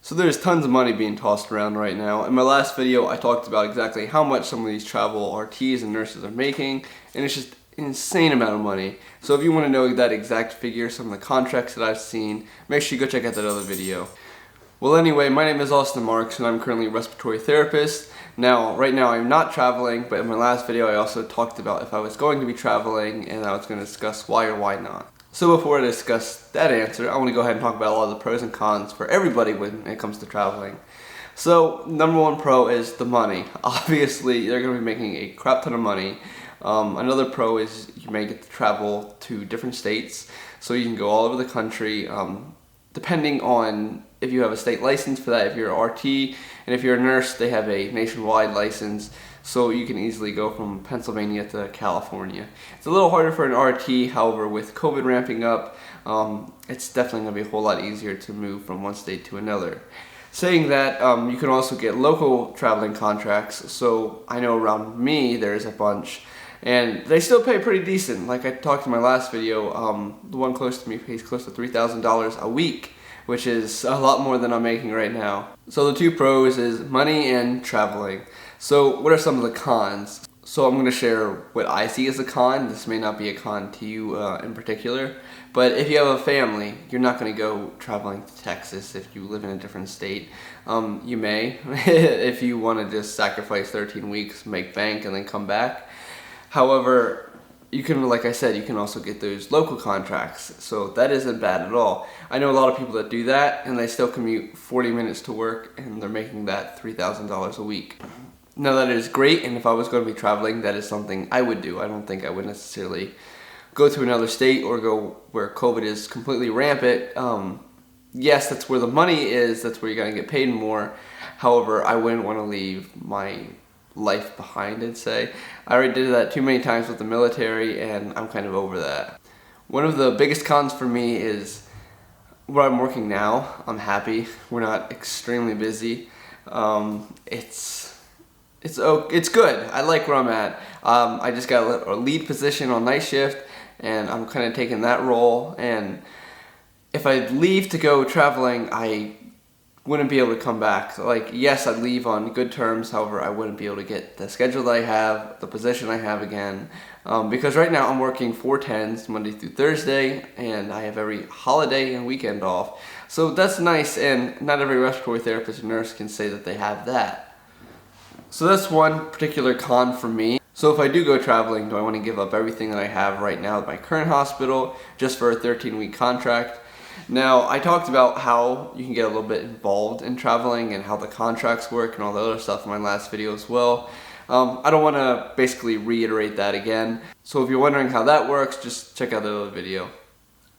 So there's tons of money being tossed around right now. In my last video, I talked about exactly how much some of these travel RTs and nurses are making, and it's just an insane amount of money. So if you want to know that exact figure, some of the contracts that I've seen, make sure you go check out that other video. Well, anyway, my name is Austin Marks, and I'm currently a respiratory therapist. Now, right now I'm not traveling, but in my last video I also talked about if I was going to be traveling, and I was going to discuss why or why not. So before I discuss that answer, I want to go ahead and talk about a lot of the pros and cons for everybody when it comes to traveling. So, number one pro is the money. Obviously, they're going to be making a crap ton of money. Another pro is you may get to travel to different states, so you can go all over the country, depending on if you have a state license for that, if you're an RT, and if you're a nurse, they have a nationwide license, so you can easily go from Pennsylvania to California. It's a little harder for an RT, however, with COVID ramping up, it's definitely going to be a whole lot easier to move from one state to another. Saying that, you can also get local traveling contracts, so I know around me there's a bunch, and they still pay pretty decent. Like I talked in my last video, the one close to me pays close to $3,000 a week, which is a lot more than I'm making right now. So the two pros is money and traveling. So what are some of the cons? So I'm going to share what I see as a con. This may not be a con to you in particular, but if you have a family, you're not going to go traveling to Texas if you live in a different state. You may, if you want to just sacrifice 13 weeks, make bank, and then come back. However, you can, like I said, you can also get those local contracts, so that isn't bad at all. I know a lot of people that do that, and they still commute 40 minutes to work, and they're making that $3,000 a week. Now that is great, and if I was going to be traveling, that is something I would do. I don't think I would necessarily go to another state or go where COVID is completely rampant. Yes, that's where the money is, that's where you're going to get paid more. However, I wouldn't want to leave my life behind, I'd say. I already did that too many times with the military, and I'm kind of over that. One of the biggest cons for me is where I'm working now. I'm happy. We're not extremely busy. It's good. I like where I'm at. I just got a lead position on night shift, and I'm kind of taking that role. And if I leave to go traveling, I wouldn't be able to come back. So, like, yes, I'd leave on good terms, however, I wouldn't be able to get the schedule that I have, the position I have again, because right now I'm working 4/10s, Monday through Thursday, and I have every holiday and weekend off. So that's nice, and not every respiratory therapist or nurse can say that they have that. So that's one particular con for me. So if I do go traveling, do I want to give up everything that I have right now at my current hospital just for a 13-week contract? Now, I talked about how you can get a little bit involved in traveling and how the contracts work and all the other stuff in my last video as well. I don't want to basically reiterate that again. So if you're wondering how that works, just check out the other video.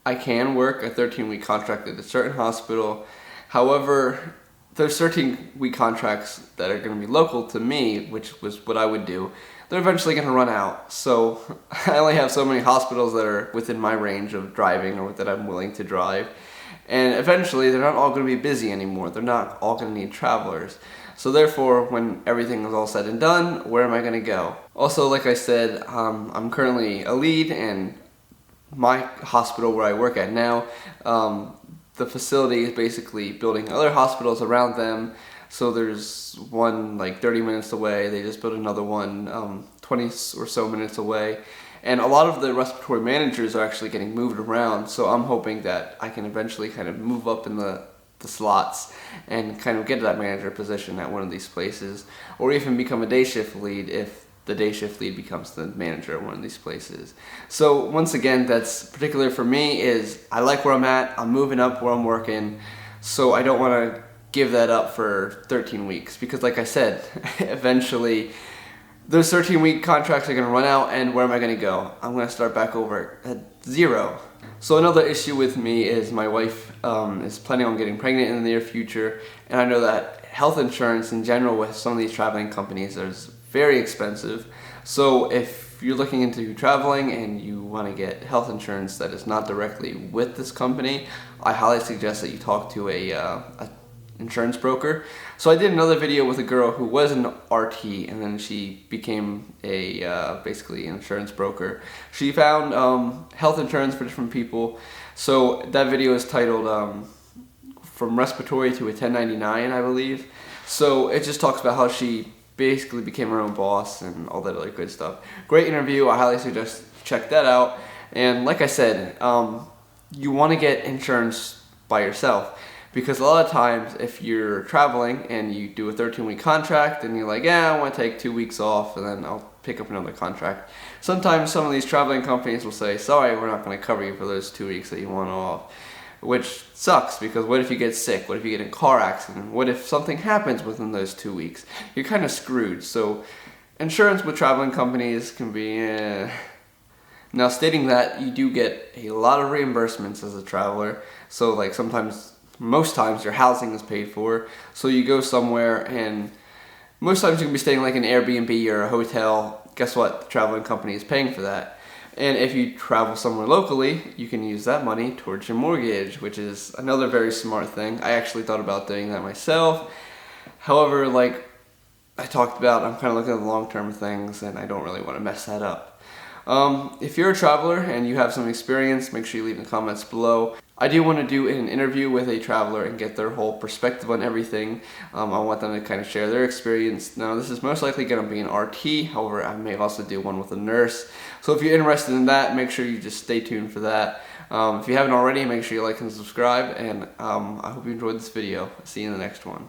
I can work a 13-week contract at a certain hospital. However, those 13-week contracts that are going to be local to me, which was what I would do, they're eventually going to run out. So I only have so many hospitals that are within my range of driving or that I'm willing to drive. And eventually they're not all going to be busy anymore. They're not all going to need travelers. So therefore, when everything is all said and done, where am I going to go? Also, like I said, I'm currently a lead, and my hospital where I work at now, the facility is basically building other hospitals around them. So there's one like 30 minutes away, they just built another one 20 or so minutes away. And a lot of the respiratory managers are actually getting moved around, so I'm hoping that I can eventually kind of move up in the slots and kind of get that manager position at one of these places, or even become a day shift lead if the day shift lead becomes the manager at one of these places. So once again, that's particular for me is I like where I'm at, I'm moving up where I'm working, so I don't want to give that up for 13 weeks because like I said, eventually those 13-week contracts are going to run out, and where am I going to go? I'm going to start back over at zero. So another issue with me is my wife is planning on getting pregnant in the near future, and I know that health insurance in general with some of these traveling companies is very expensive. So if you're looking into traveling and you want to get health insurance that is not directly with this company, I highly suggest that you talk to a insurance broker. So I did another video with a girl who was an RT, and then she became a basically an insurance broker. She found health insurance for different people. So that video is titled from Respiratory to a 1099, I believe. So it just talks about how she basically became her own boss and all that other good stuff. Great interview. I highly suggest check that out. And like I said, you want to get insurance by yourself, because a lot of times if you're traveling and you do a 13-week contract and you're like, yeah, I want to take 2 weeks off and then I'll pick up another contract. Sometimes some of these traveling companies will say, sorry, we're not going to cover you for those 2 weeks that you want off. Which sucks, because what if you get sick? What if you get in a car accident? What if something happens within those 2 weeks? You're kind of screwed. So insurance with traveling companies can be Now, stating that, you do get a lot of reimbursements as a traveler. So like most times your housing is paid for. So you go somewhere and most times you can be staying like an Airbnb or a hotel. Guess what? The traveling company is paying for that. And if you travel somewhere locally, you can use that money towards your mortgage, which is another very smart thing. I actually thought about doing that myself. However, like I talked about, I'm kind of looking at the long-term things and I don't really want to mess that up. If you're a traveler and you have some experience, make sure you leave in the comments below. I do want to do an interview with a traveler and get their whole perspective on everything. I want them to kind of share their experience. Now, this is most likely going to be an RT, however, I may also do one with a nurse. So if you're interested in that, make sure you just stay tuned for that. If you haven't already, make sure you like and subscribe, and I hope you enjoyed this video. See you in the next one.